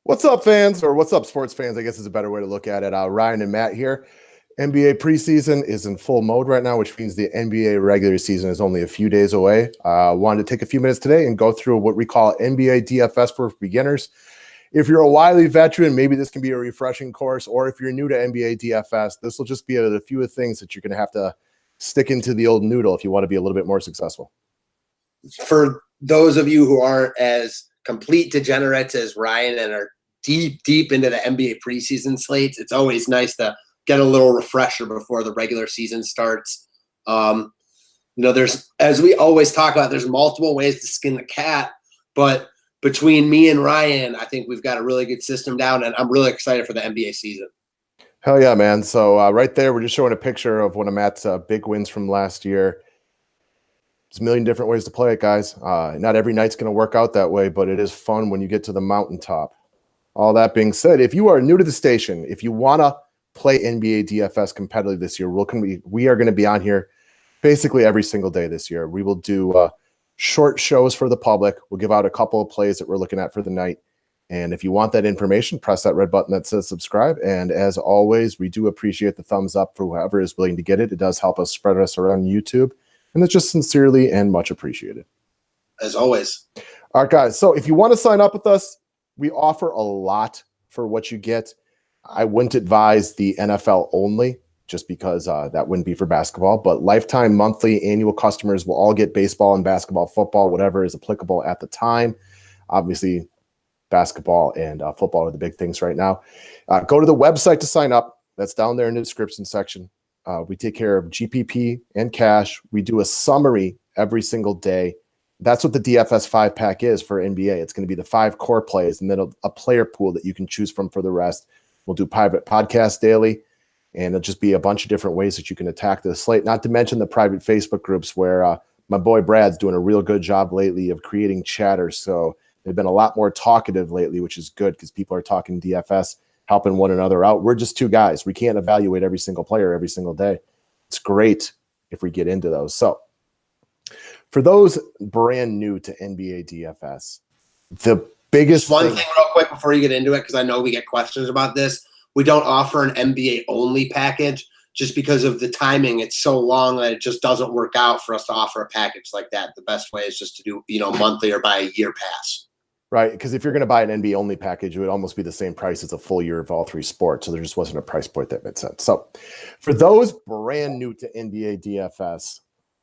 What's up, fans? Or what's up, sports fans? I guess is a better way to look at it. Ryan and Matt here. NBA preseason is in full mode right now, which means the NBA regular season is only a few days away. Wanted to take a few minutes today and go through what we call NBA DFS for beginners. If you're a wily veteran, maybe this can be a refreshing course, or if you're new to NBA DFS, this will just be a few of things that you're going to have to stick into the old noodle if you want to be a little bit more successful. For those of you who aren't as complete degenerates as Ryan and are deep into the NBA preseason slates, it's always nice to get a little refresher before the regular season starts. There's, as we always talk about, there's multiple ways to skin the cat, but between me and Ryan, I think we've got a really good system down, and I'm really excited for the NBA season. Hell yeah, man. So right there, we're just showing a picture of one of Matt's big wins from last year. There's a million different ways to play it, guys. Not every night's going to work out that way, but it is fun when you get to the mountaintop. All that being said, if you are new to the station, if you want to play NBA DFS competitively this year, we are going to be on here basically every single day this year. We will do short shows for the public. We'll give out a couple of plays that we're looking at for the night. And if you want that information, press that red button that says subscribe. And as always, we do appreciate the thumbs up for whoever is willing to get it. It does help us spread us around YouTube. And it's just sincerely and much appreciated. As always. All right, guys. So if you want to sign up with us, we offer a lot for what you get. I wouldn't advise the NFL only, just because that wouldn't be for basketball. But lifetime, monthly, annual customers will all get baseball and basketball, football, whatever is applicable at the time. Obviously, basketball and football are the big things right now. Go to the website to sign up. That's down there in the description section. We take care of GPP and cash. We do a summary every single day. That's what the DFS 5-pack is for NBA. It's going to be the 5 core plays and then a player pool that you can choose from for the rest. We'll do private podcasts daily, and it'll just be a bunch of different ways that you can attack the slate, not to mention the private Facebook groups where my boy Brad's doing a real good job lately of creating chatter. So they've been a lot more talkative lately, which is good because people are talking DFS, helping one another out. We're just two guys. We can't evaluate every single player every single day. It's great if we get into those. So for those brand new to NBA DFS, the biggest thing real quick before you get into it, because I know we get questions about this. We don't offer an NBA only package just because of the timing. It's so long that it just doesn't work out for us to offer a package like that. The best way is just to do, monthly or buy a year pass. Right, because if you're going to buy an NBA only package, it would almost be the same price as a full year of all 3 sports. So there just wasn't a price point that made sense. So for those brand new to NBA DFS,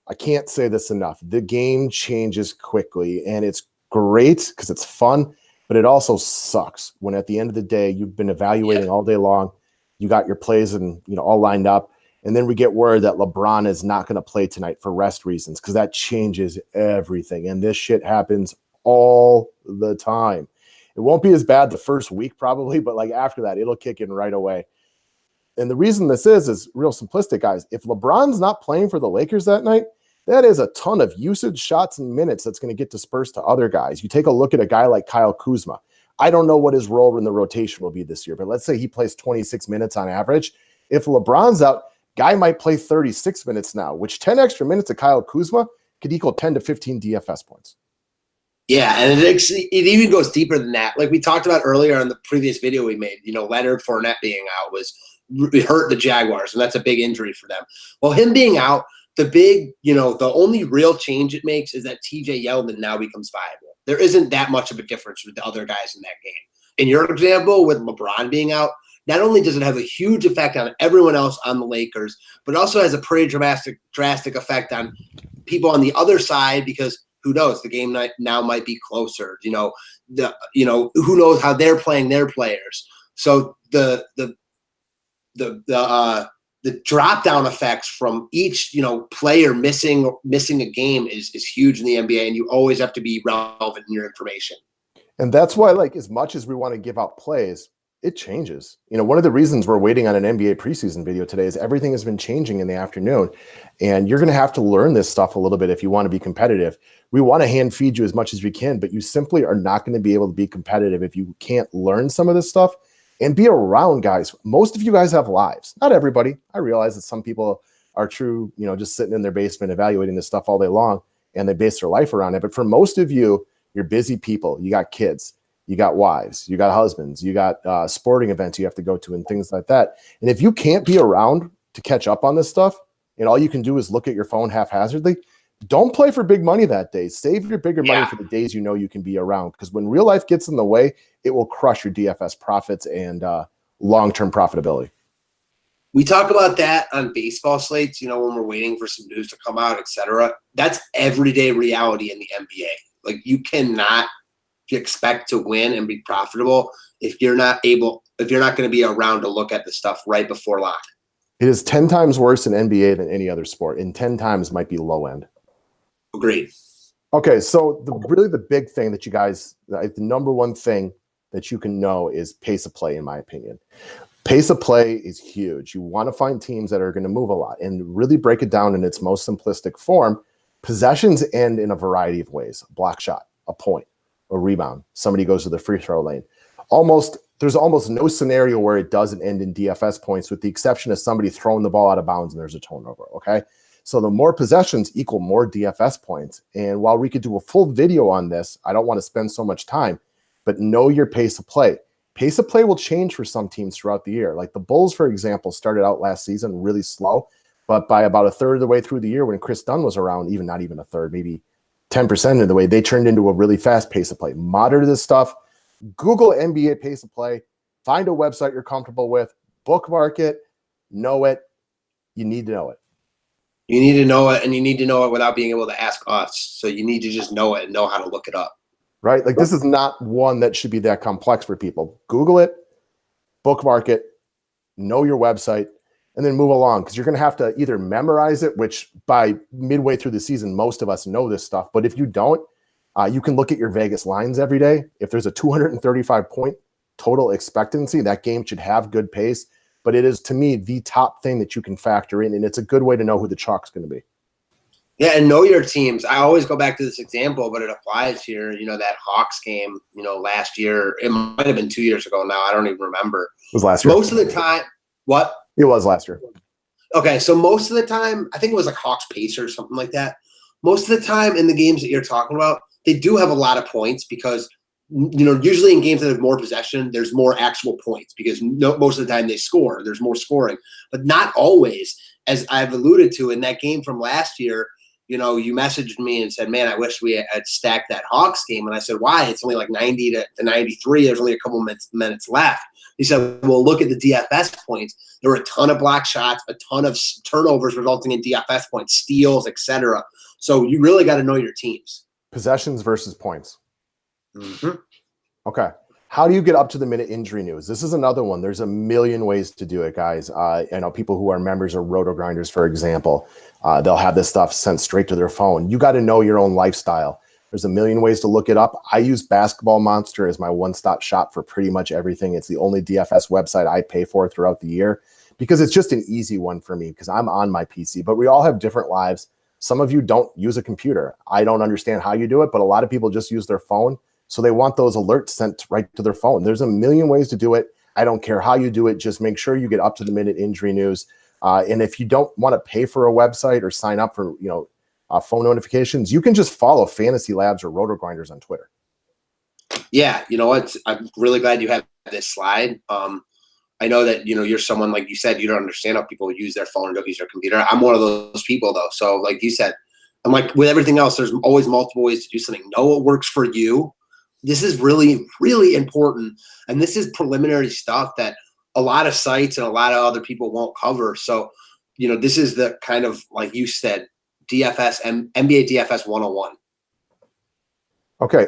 I can't say this enough. The game changes quickly, and it's great because it's fun, but it also sucks when at the end of the day, you've been evaluating all day long. You got your plays and all lined up. And then we get word that LeBron is not going to play tonight for rest reasons, because that changes everything. And this shit happens all the time. It won't be as bad the first week probably, but like after that, it'll kick in right away. And the reason this is real simplistic, guys. If LeBron's not playing for the Lakers that night, that is a ton of usage, shots, and minutes that's going to get dispersed to other guys. You take a look at a guy like Kyle Kuzma. I don't know what his role in the rotation will be this year, but let's say he plays 26 minutes on average. If LeBron's out, guy might play 36 minutes now, which 10 extra minutes of Kyle Kuzma could equal 10 to 15 DFS points. Yeah, and it even goes deeper than that. Like we talked about earlier in the previous video we made, Leonard Fournette being out hurt the Jaguars, and that's a big injury for them. Well, him being out, the only real change it makes is that TJ Yeldon now becomes viable. There isn't that much of a difference with the other guys in that game. In your example, with LeBron being out, not only does it have a huge effect on everyone else on the Lakers, but also has a pretty drastic effect on people on the other side, because who knows, the game now might be closer. Who knows how they're playing their players. So the drop down effects from each player missing a game is huge in the NBA, and you always have to be relevant in your information. And that's why, like, as much as we want to give out plays, it changes. One of the reasons we're waiting on an NBA preseason video today is everything has been changing in the afternoon, and you're going to have to learn this stuff a little bit if you want to be competitive. We want to hand feed you as much as we can, but you simply are not going to be able to be competitive if you can't learn some of this stuff and be around guys. Most of you guys have lives. Not everybody. I realize that some people are true, just sitting in their basement evaluating this stuff all day long, and they base their life around it. But for most of you, you're busy people. You got kids. you got wives, you got husbands, you got sporting events you have to go to and things like that. And if you can't be around to catch up on this stuff, and all you can do is look at your phone haphazardly, don't play for big money that day. Save your bigger money for the days you know you can be around, because when real life gets in the way, it will crush your DFS profits and long-term profitability. We talk about that on baseball slates, when we're waiting for some news to come out, et cetera. That's everyday reality in the NBA. Like, you cannot expect to win and be profitable if you're not going to be around to look at the stuff right before lock. It is 10 times worse in NBA than any other sport, and 10 times might be low end. Agreed. Okay, so the big thing that you guys, the number one thing that you can know is pace of play, in my opinion. Pace of play is huge. You want to find teams that are going to move a lot and really break it down in its most simplistic form. Possessions end in a variety of ways: a block shot, a point, a rebound, somebody goes to the free throw lane. There's almost no scenario where it doesn't end in DFS points, with the exception of somebody throwing the ball out of bounds and there's a turnover, okay? So the more possessions equal more DFS points. And while we could do a full video on this, I don't want to spend so much time, but know your pace of play. Pace of play will change for some teams throughout the year. Like the Bulls, for example, started out last season really slow, but by about a third of the way through the year, when Chris Dunn was around, not even a third, maybe 10% of the way, they turned into a really fast pace of play. Monitor this stuff. Google NBA pace of play. Find a website you're comfortable with. Bookmark it. Know it. You need to know it. You need to know it, and you need to know it without being able to ask us. So you need to just know it and know how to look it up. Right? Like, this is not one that should be that complex for people. Google it, bookmark it, know your website, and then move along, because you're going to have to either memorize it, which by midway through the season, most of us know this stuff. But if you don't, you can look at your Vegas lines every day. If there's a 235-point total expectancy, that game should have good pace. But it is, to me, the top thing that you can factor in, and it's a good way to know who the chalk's going to be. Yeah, and know your teams. I always go back to this example, but it applies here. That Hawks game, last year, it might have been 2 years ago now. I don't even remember. It was last year. Most of the time, what? It was last year. Okay, so most of the time, I think it was like Hawks Pacers, something like that. Most of the time in the games that you're talking about, they do have a lot of points because, usually in games that have more possession, there's more actual points because most of the time they score. There's more scoring, but not always. As I've alluded to in that game from last year, you messaged me and said, man, I wish we had stacked that Hawks game. And I said, why? It's only like 90 to 93. There's only a couple minutes left. He said, well, look at the DFS points. There were a ton of block shots, a ton of turnovers resulting in DFS points, steals, etc. So you really got to know your teams. Possessions versus points. Mm-hmm. Okay. How do you get up to the minute injury news? This is another one. There's a million ways to do it, guys. I know people who are members of Roto Grinders, for example, they'll have this stuff sent straight to their phone. You got to know your own lifestyle. There's a million ways to look it up. I use Basketball Monster as my one-stop shop for pretty much everything. It's the only DFS website I pay for throughout the year because it's just an easy one for me because I'm on my PC, but we all have different lives. Some of you don't use a computer. I don't understand how you do it, but a lot of people just use their phone. So they want those alerts sent right to their phone. There's a million ways to do it. I don't care how you do it. Just make sure you get up to the minute injury news. And if you don't want to pay for a website or sign up for, phone notifications, you can just follow Fantasy Labs or Roto Grinders on Twitter. Yeah. You know what? I'm really glad you have this slide. I know that, you're someone, like you said, you don't understand how people use their phone or don't use their computer. I'm one of those people though. So like you said, I'm like with everything else, there's always multiple ways to do something. Know what works for you. This is really, really important. And this is preliminary stuff that a lot of sites and a lot of other people won't cover. So, this is the kind of, like you said, DFS and NBA DFS 101. Okay.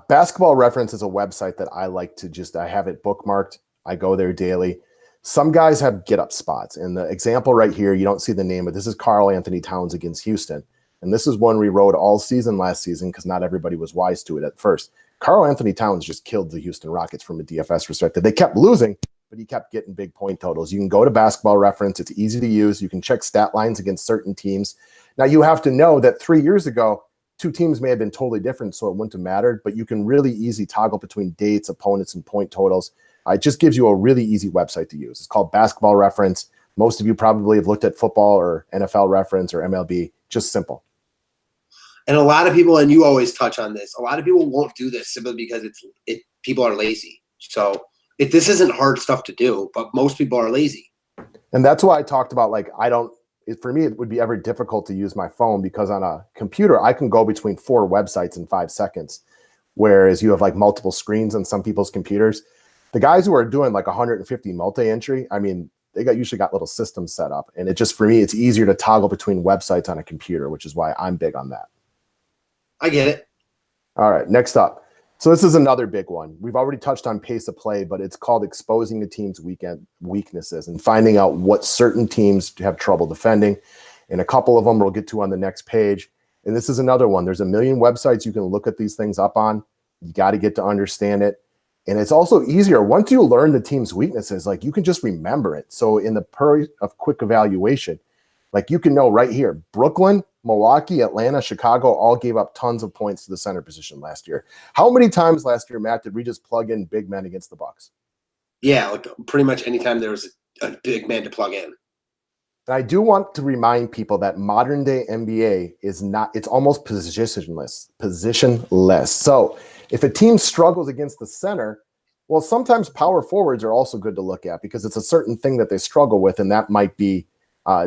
Basketball Reference is a website that I like to I have it bookmarked. I go there daily. Some guys have get up spots. And the example right here, you don't see the name, but this is Karl Anthony Towns against Houston. And this is one we wrote all season last season because not everybody was wise to it at first. Karl Anthony Towns just killed the Houston Rockets from a DFS perspective. They kept losing, but he kept getting big point totals. You can go to Basketball Reference. It's easy to use. You can check stat lines against certain teams. Now, you have to know that 3 years ago, two teams may have been totally different, so it wouldn't have mattered, but you can really easy toggle between dates, opponents, and point totals. It just gives you a really easy website to use. It's called Basketball Reference. Most of you probably have looked at football or NFL Reference or MLB. Just simple. And a lot of people, and you always touch on this, a lot of people won't do this simply because people are lazy. So if this isn't hard stuff to do, but most people are lazy. And that's why I talked about, like, for me, it would be ever difficult to use my phone, because on a computer, I can go between 4 websites in 5 seconds. Whereas you have like multiple screens on some people's computers. The guys who are doing like 150 multi-entry, I mean, they usually got little systems set up. And it just, for me, it's easier to toggle between websites on a computer, which is why I'm big on that. I get it. All right, next up. So this is another big one. We've already touched on pace of play, but it's called exposing the team's weaknesses and finding out what certain teams have trouble defending. And a couple of them we'll get to on the next page. And this is another one. There's a million websites you can look at these things up on. You got to get to understand it. And it's also easier once you learn the team's weaknesses, like you can just remember it. So in the per of quick evaluation, like you can know right here, Brooklyn, Milwaukee, Atlanta, Chicago all gave up tons of points to the center position last year. How many times last year, Matt, did we just plug in big men against the Bucks? Yeah, like pretty much anytime there was a big man to plug in. And I do want to remind people that modern day NBA is not, it's almost positionless. So if a team struggles against the center, well, sometimes power forwards are also good to look at because it's a certain thing that they struggle with. And that might be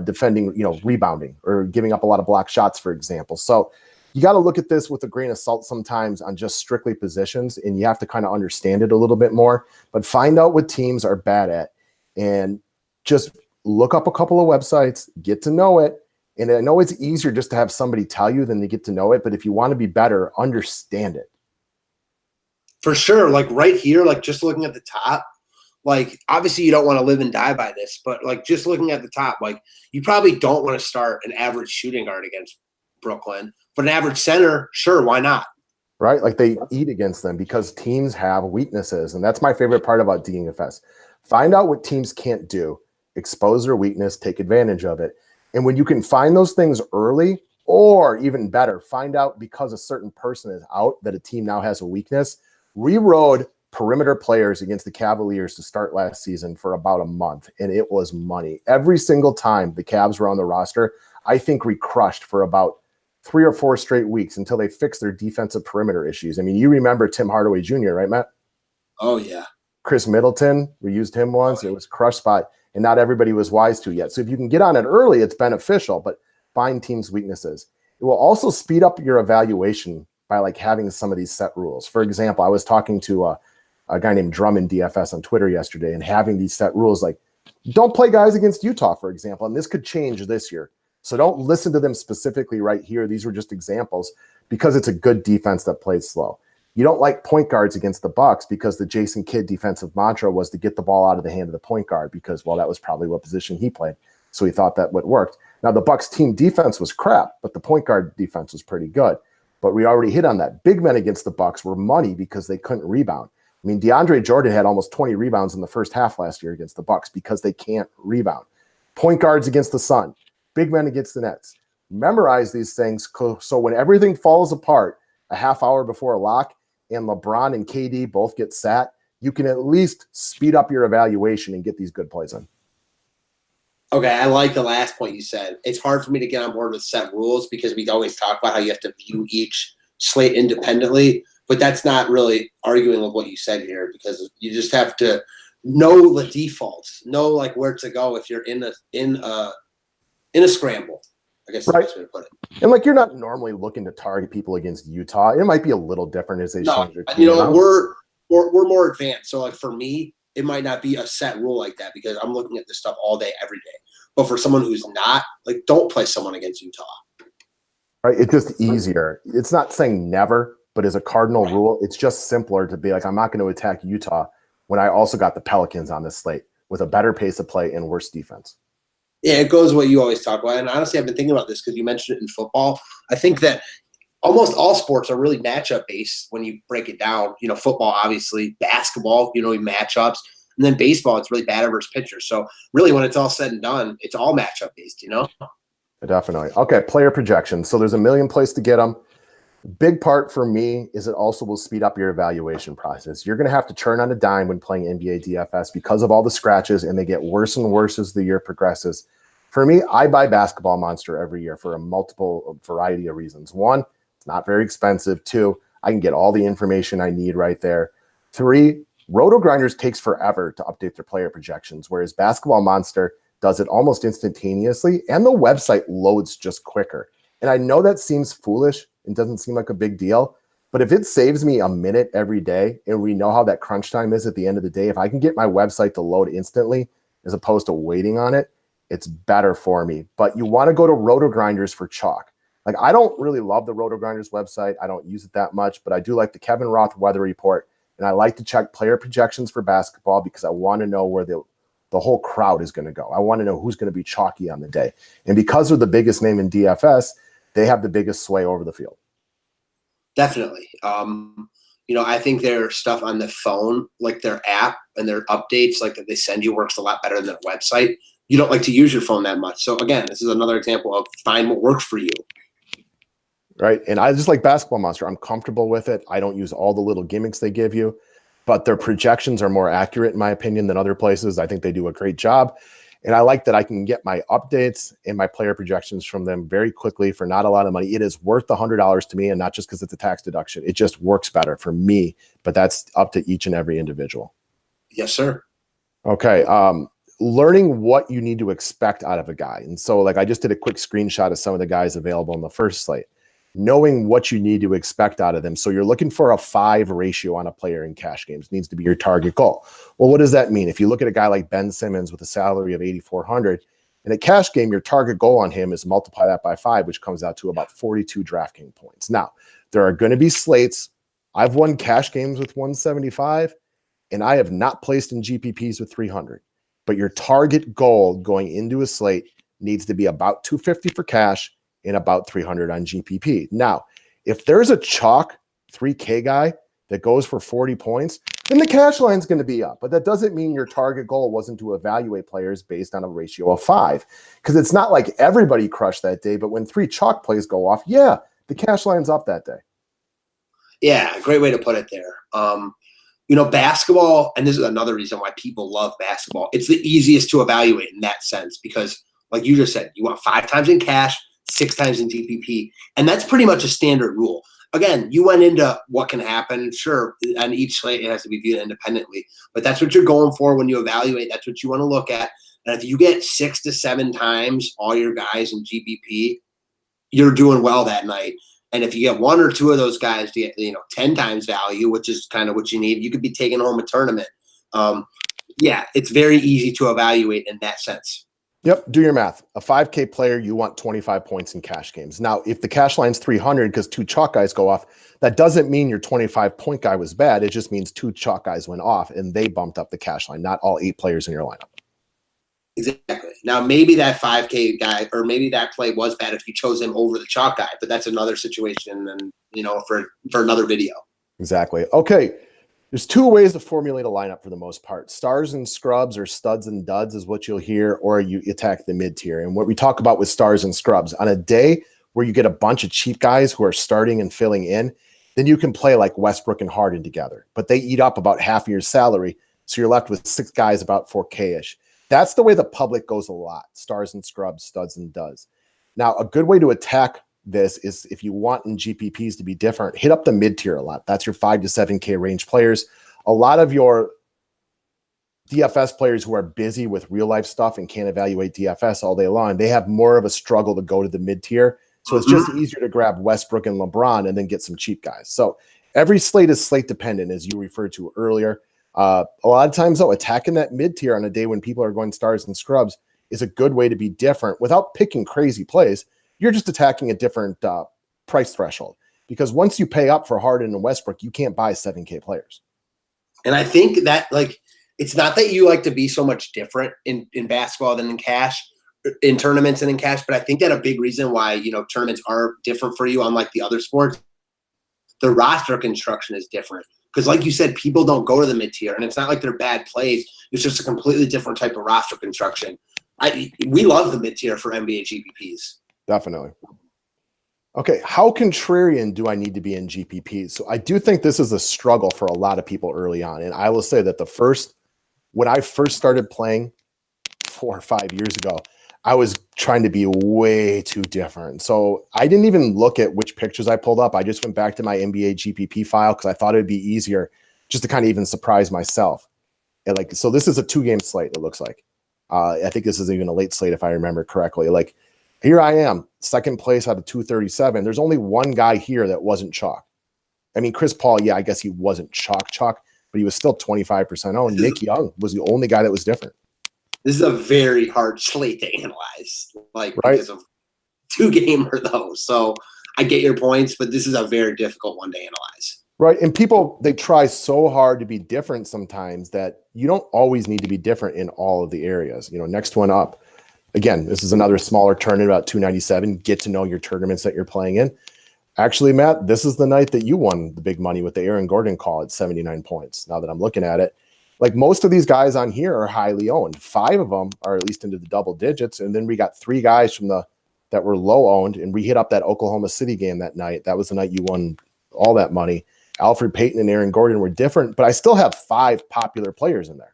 defending, rebounding or giving up a lot of block shots, for example. So you got to look at this with a grain of salt sometimes on just strictly positions, and you have to kind of understand it a little bit more, but find out what teams are bad at and just look up a couple of websites, get to know it. And I know it's easier just to have somebody tell you than to get to know it, but if you want to be better, understand it. For sure. Like right here, like just looking at the top, like obviously you don't want to live and die by this, but like just looking at the top, like you probably don't want to start an average shooting guard against Brooklyn, but an average center, sure, why not? Right? Like they eat against them because teams have weaknesses. And that's my favorite part about DFS. Find out what teams can't do, expose their weakness, take advantage of it. And when you can find those things early, or even better, find out because a certain person is out that a team now has a weakness. We rode perimeter players against the Cavaliers to start last season for about a month, and it was money. Every single time the Cavs were on the roster, I think we crushed for about 3 or 4 straight weeks until they fixed their defensive perimeter issues. I mean, you remember Tim Hardaway Jr., right, Matt? Oh, yeah. Chris Middleton, we used him once. It was crush spot, and not everybody was wise to yet. So if you can get on it early, it's beneficial, but find teams' weaknesses. It will also speed up your evaluation by like having some of these set rules. For example, I was talking to a guy named Drummond DFS on Twitter yesterday and having these set rules like don't play guys against Utah, for example, and this could change this year. So don't listen to them specifically right here. These were just examples because it's a good defense that plays slow. You don't like point guards against the Bucks because the Jason Kidd defensive mantra was to get the ball out of the hand of the point guard because, well, that was probably what position he played. So he thought that would work. Now the Bucks team defense was crap, but the point guard defense was pretty good. But we already hit on that. Big men against the Bucks were money because they couldn't rebound. I mean, DeAndre Jordan had almost 20 rebounds in the first half last year against the Bucks because they can't rebound. Point guards against the Sun, big men against the Nets. Memorize these things so when everything falls apart a half hour before a lock and LeBron and KD both get sat, you can at least speed up your evaluation and get these good plays in. Okay, I like the last point you said. It's hard for me to get on board with set rules because we always talk about how you have to view each slate independently, but that's not really arguing with what you said here because you just have to know the defaults, know like where to go if you're in a scramble. I guess that's the best way to put it. And like you're not normally looking to target people against Utah. It might be a little different as they change their team. We're more advanced. So like for me, it might not be a set rule like that because I'm looking at this stuff all day, every day. But for someone who's not, like, don't play someone against Utah. Right? It's just easier. It's not saying never, but as a cardinal rule, it's just simpler to be like, I'm not going to attack Utah when I also got the Pelicans on this slate with a better pace of play and worse defense. Yeah, it goes what you always talk about. And honestly, I've been thinking about this because you mentioned it in football. I think that almost all sports are really matchup based when you break it down. Football, obviously, basketball, matchups. And then baseball, it's really batter versus pitcher. So really, when it's all said and done, it's all matchup based, Definitely. Okay, player projections. So there's a million places to get them. Big part for me is it also will speed up your evaluation process. You're going to have to turn on a dime when playing NBA DFS because of all the scratches, and they get worse and worse as the year progresses. For me, I buy Basketball Monster every year for a multiple variety of reasons. 1, it's not very expensive. 2, I can get all the information I need right there. 3, Roto Grinders takes forever to update their player projections, whereas Basketball Monster does it almost instantaneously, and the website loads just quicker. And I know that seems foolish and doesn't seem like a big deal, but if it saves me a minute every day, and we know how that crunch time is at the end of the day, if I can get my website to load instantly as opposed to waiting on it, it's better for me. But you want to go to Roto Grinders for chalk. Like, I don't really love the Roto Grinders website. I don't use it that much, but I do like the Kevin Roth weather report. And I like to check player projections for basketball because I want to know where the whole crowd is going to go. I want to know who's going to be chalky on the day. And because they're the biggest name in DFS, they have the biggest sway over the field. Definitely. I think their stuff on the phone, like their app and their updates, like that they send you, works a lot better than their website. You don't like to use your phone that much. So again, this is another example of find what works for you. Right. And I just like Basketball Monster. I'm comfortable with it. I don't use all the little gimmicks they give you, but their projections are more accurate, in my opinion, than other places. I think they do a great job. And I like that I can get my updates and my player projections from them very quickly for not a lot of money. It is worth the $100 to me, and not just because it's a tax deduction. It just works better for me, but that's up to each and every individual. Yes, sir. Okay. Learning what you need to expect out of a guy. And so, like, I just did a quick screenshot of some of the guys available in the first slate. Knowing what you need to expect out of them. So you're looking for a 5 ratio on a player in cash games. Needs to be your target goal. Well, what does that mean? If you look at a guy like Ben Simmons with a salary of $8,400, in a cash game, your target goal on him is multiply that by 5, which comes out to about 42 DraftKings points. Now, there are going to be slates. I've won cash games with 175, and I have not placed in GPPs with 300. But your target goal going into a slate needs to be about 250 for cash and about 300 on GPP. Now, if there's a chalk 3K guy that goes for 40 points, then the cash line is going to be up. But that doesn't mean your target goal wasn't to evaluate players based on a ratio of 5. Because it's not like everybody crushed that day, but when 3 chalk plays go off, yeah, the cash line's up that day. Yeah, great way to put it there. Basketball, and this is another reason why people love basketball, it's the easiest to evaluate in that sense because, like you just said, you want 5 times in cash, 6 times in GPP, and that's pretty much a standard rule. Again, you went into what can happen. Sure, on each slate, it has to be viewed independently, but that's what you're going for when you evaluate. That's what you want to look at. And if you get 6 to 7 times all your guys in GPP, you're doing well that night. And if you get 1 or 2 of those guys to get 10 times value, which is kind of what you need, you could be taking home a tournament. It's very easy to evaluate in that sense. Yep, do your math. A 5K player, you want 25 points in cash games. Now, if the cash line's 300 because 2 chalk guys go off, that doesn't mean your 25-point guy was bad. It just means 2 chalk guys went off and they bumped up the cash line, not all 8 players in your lineup. Exactly. Now, maybe that 5K guy, or maybe that play was bad if you chose him over the chalk guy, but that's another situation and, for another video. Exactly. Okay. There's 2 ways to formulate a lineup for the most part. Stars and scrubs or studs and duds is what you'll hear, or you attack the mid-tier. And what we talk about with stars and scrubs, on a day where you get a bunch of cheap guys who are starting and filling in, then you can play like Westbrook and Harden together. But they eat up about half of your salary, so you're left with 6 guys about 4K-ish. That's the way the public goes a lot, stars and scrubs, studs and duds. Now, a good way to attack this is if you want in GPPs to be different, hit up the mid-tier a lot. That's your 5 to 7K range players. A lot of your DFS players who are busy with real life stuff and can't evaluate DFS all day long, they have more of a struggle to go to the mid-tier. So it's just easier to grab Westbrook and LeBron and then get some cheap guys. So every slate is slate dependent, as you referred to earlier. A lot of times, though, attacking that mid-tier on a day when people are going stars and scrubs is a good way to be different without picking crazy plays. You're just attacking a different price threshold because once you pay up for Harden and Westbrook, you can't buy 7K players. And I think that, it's not that you like to be so much different in basketball than in cash, in tournaments and in cash, but I think that a big reason why, tournaments are different for you, unlike the other sports, the roster construction is different. Because like you said, people don't go to the mid-tier, and it's not like they're bad plays. It's just a completely different type of roster construction. We love the mid-tier for NBA GPPs. Definitely. Okay, how contrarian do I need to be in GPPs? So I do think this is a struggle for a lot of people early on. And I will say that when I first started playing 4 or 5 years ago, I was trying to be way too different. So I didn't even look at which pictures I pulled up. I just went back to my NBA GPP file because I thought it would be easier just to kind of even surprise myself. And like, so this is a 2-game slate, it looks like. I think this is even a late slate, if I remember correctly. Like, here I am, second place out of 237. There's only one guy here that wasn't chalk. I mean, Chris Paul, yeah, I guess he wasn't chalk, but he was still 25% owned. Nick Young was the only guy that was different. This is a very hard slate to analyze, like, right? Because of 2-gamer though. So I get your points, but this is a very difficult one to analyze. Right. And people, they try so hard to be different sometimes that you don't always need to be different in all of the areas. You know, next one up. Again, this is another smaller tournament, about 297. Get to know your tournaments that you're playing in. Actually, Matt, this is the night that you won the big money with the Aaron Gordon call at 79 points. Now that I'm looking at it, like most of these guys on here are highly owned. 5 of them are at least into the double digits. And then we got 3 guys from that were low owned, and we hit up that Oklahoma City game that night. That was the night you won all that money. Alfred Payton and Aaron Gordon were different, but I still have 5 popular players in there.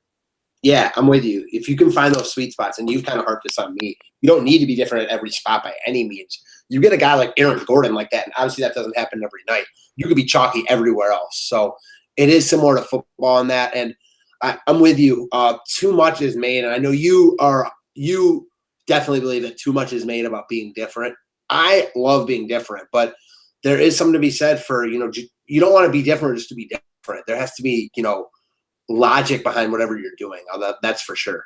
Yeah, I'm with you. If you can find those sweet spots, and you've kind of harped this on me, you don't need to be different at every spot by any means. You get a guy like Aaron Gordon like that, and obviously that doesn't happen every night. You could be chalky everywhere else. So it is similar to football in that, and I'm with you. Too much is made, and I know you definitely believe that too much is made about being different. I love being different, but there is something to be said for, you don't want to be different just to be different. There has to be, logic behind whatever you're doing. That's for sure.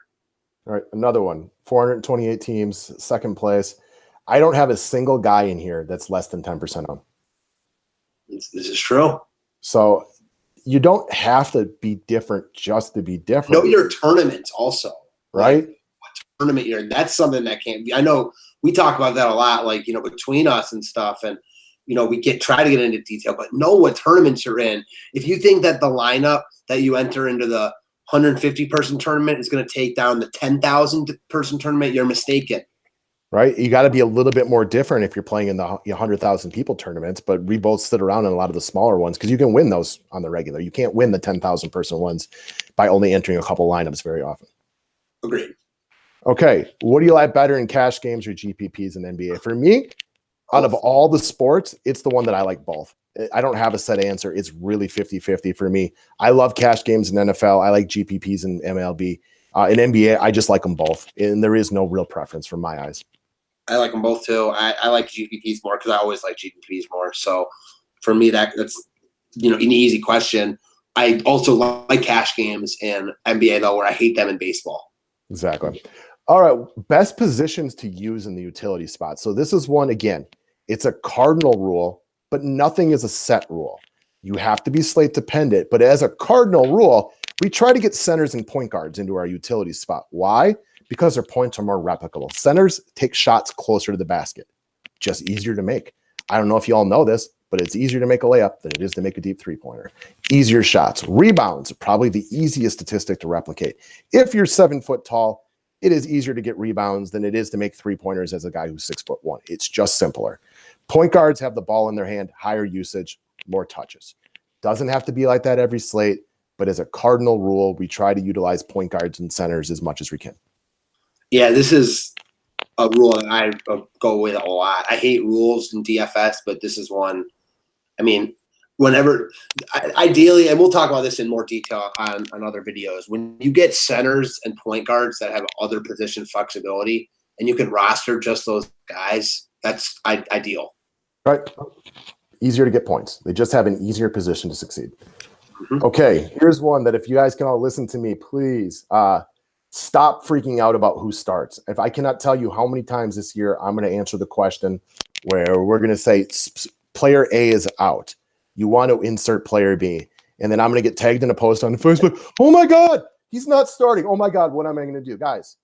All right, another one. 428 teams, second place. I don't have a single guy in here that's less than 10% on. This is true. So you don't have to be different just to be different. Know your tournaments also. Right? What tournament you're in. That's something that can't be. I know we talk about that a lot, like, between us and stuff. And, we try to get into detail, but know what tournaments you're in. If you think that the lineup that you enter into the 150-person tournament is going to take down the 10,000-person tournament, you're mistaken. Right? You got to be a little bit more different if you're playing in the 100,000 people tournaments, but we both sit around in a lot of the smaller ones because you can win those on the regular. You can't win the 10,000 person ones by only entering a couple lineups very often. Agreed. Okay. What do you like better in cash games or GPPs in NBA? For me, out of all the sports, it's the one that I like both. I don't have a set answer. It's really 50-50 for me. I love cash games in NFL. I like GPPs in MLB. In NBA, I just like them both. And there is no real preference from my eyes. I like them both too. I like GPPs more because I always like GPPs more. So for me, that's an easy question. I also like cash games in NBA though, where I hate them in baseball. Exactly. All right, best positions to use in the utility spot. So this is one, again, it's a cardinal rule, but nothing is a set rule. You have to be slate dependent, but as a cardinal rule, we try to get centers and point guards into our utility spot. Why? Because their points are more replicable. Centers take shots closer to the basket. Just easier to make. I don't know if you all know this, but it's easier to make a layup than it is to make a deep three-pointer. Easier shots. Rebounds are probably the easiest statistic to replicate. If you're 7 foot tall, it is easier to get rebounds than it is to make three-pointers as a guy who's 6'1". It's just simpler. Point guards have the ball in their hand, higher usage, more touches. Doesn't have to be like that every slate, but as a cardinal rule, we try to utilize point guards and centers as much as we can. Yeah, this is a rule that I go with a lot. I hate rules in DFS, but this is one. I mean, whenever ideally, and we'll talk about this in more detail on other videos, when you get centers and point guards that have other position flexibility and you can roster just those guys, that's ideal. Right. Easier to get points. They just have an easier position to succeed. Okay, here's one that if you guys can all listen to me, please stop freaking out about who starts. If I cannot tell you how many times this year I'm going to answer the question where we're going to say player A is out. You want to insert player B. And then I'm going to get tagged in a post on Facebook. Oh my God, he's not starting. Oh my God, what am I going to do? Guys,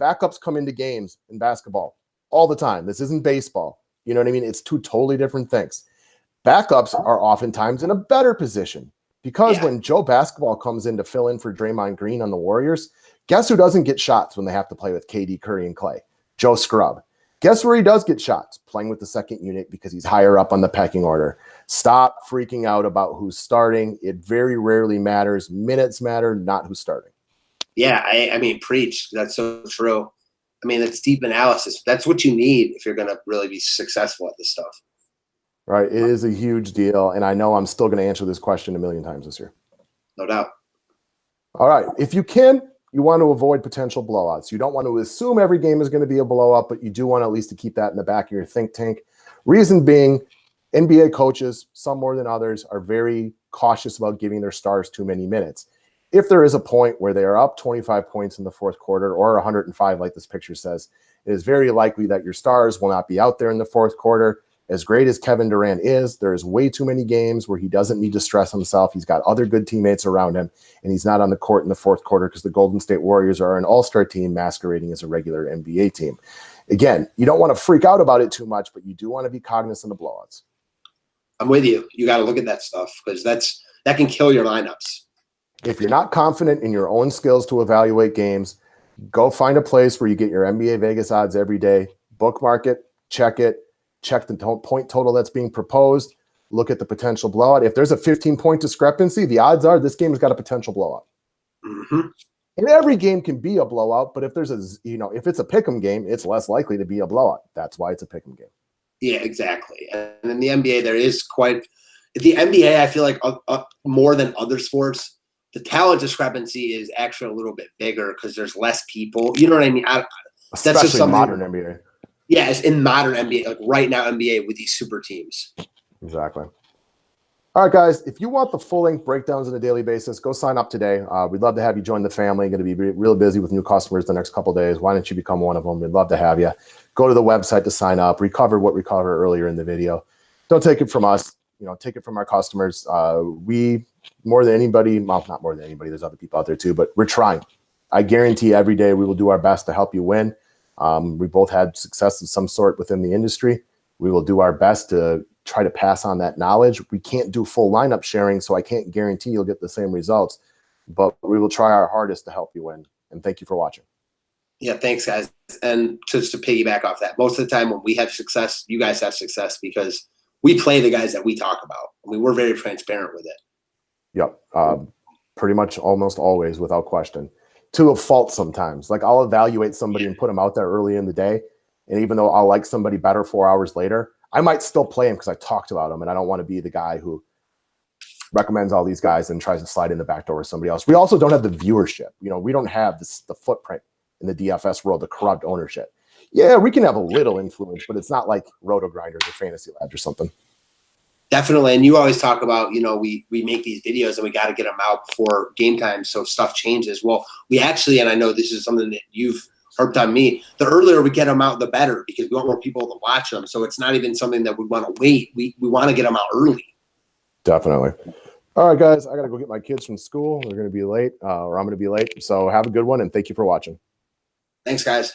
backups come into games in basketball all the time. This isn't baseball. You know what I mean? It's two totally different things. Backups are oftentimes in a better position because when Joe Basketball comes in to fill in for Draymond Green on the Warriors, guess who doesn't get shots when they have to play with KD, Curry, and Clay? Joe Scrub. Guess where he does get shots? Playing with the second unit because he's higher up on the pecking order. Stop freaking out about who's starting. It very rarely matters. Minutes matter, not who's starting. Yeah, I mean, preach. That's so true. I mean, it's deep analysis. That's what you need if you're going to really be successful at this stuff. Right. It is a huge deal. And I know I'm still going to answer this question a million times this year. No doubt. All right. If you can, you want to avoid potential blowouts. You don't want to assume every game is going to be a blowout, but you do want at least to keep that in the back of your think tank. Reason being, NBA coaches, some more than others, are very cautious about giving their stars too many minutes. If there is a point where they are up 25 points in the fourth quarter or 105, like this picture says, it is very likely that your stars will not be out there in the fourth quarter. As great as Kevin Durant is, there's way too many games where he doesn't need to stress himself. He's got other good teammates around him, and he's not on the court in the fourth quarter because the Golden State Warriors are an all-star team masquerading as a regular NBA team. Again, you don't want to freak out about it too much, but you do want to be cognizant of blowouts. I'm with you. You got to look at that stuff because that can kill your lineups. If you're not confident in your own skills to evaluate games, go find a place where you get your NBA Vegas odds every day, bookmark it, check the point total that's being proposed, look at the potential blowout. If there's a 15-point discrepancy, the odds are this game has got a potential blowout. Mm-hmm. And every game can be a blowout, but if there's if it's a pick'em game, it's less likely to be a blowout. That's why it's a pick'em game. Yeah, exactly. And in the NBA, there is the NBA, I feel like more than other sports, the talent discrepancy is actually a little bit bigger because there's less people. You know what I mean? Especially that's just something, modern NBA. Yeah, it's in modern NBA, like right now NBA with these super teams. Exactly. All right, guys, if you want the full-length breakdowns on a daily basis, go sign up today. We'd love to have you join the family. Going to be real busy with new customers the next couple of days. Why don't you become one of them? We'd love to have you. Go to the website to sign up. Recover what we covered earlier in the video. Don't take it from us. Take it from our customers. We, more than anybody, well, not more than anybody, there's other people out there too, but we're trying. I guarantee every day we will do our best to help you win. We both had success of some sort within the industry. We will do our best to try to pass on that knowledge. We can't do full lineup sharing, so I can't guarantee you'll get the same results, but we will try our hardest to help you win. And thank you for watching. Yeah, thanks, guys. And just to piggyback off that, most of the time when we have success, you guys have success because we play the guys that we talk about. I mean, we're very transparent with it. Yep. Pretty much almost always without question. To a fault sometimes. Like I'll evaluate somebody and put them out there early in the day. And even though I'll like somebody better 4 hours later, I might still play him because I talked about him. And I don't want to be the guy who recommends all these guys and tries to slide in the back door with somebody else. We also don't have the viewership. We don't have the footprint in the DFS world, the corrupt ownership. Yeah, we can have a little influence, but it's not like Roto Grinders or Fantasy Labs or something. Definitely. And you always talk about, we make these videos and we got to get them out before game time so stuff changes. Well, we actually, and I know this is something that you've harped on me, the earlier we get them out, the better, because we want more people to watch them. So it's not even something that we want to wait. We want to get them out early. Definitely. All right, guys, I got to go get my kids from school. They're going to be late, or I'm going to be late. So have a good one, and thank you for watching. Thanks, guys.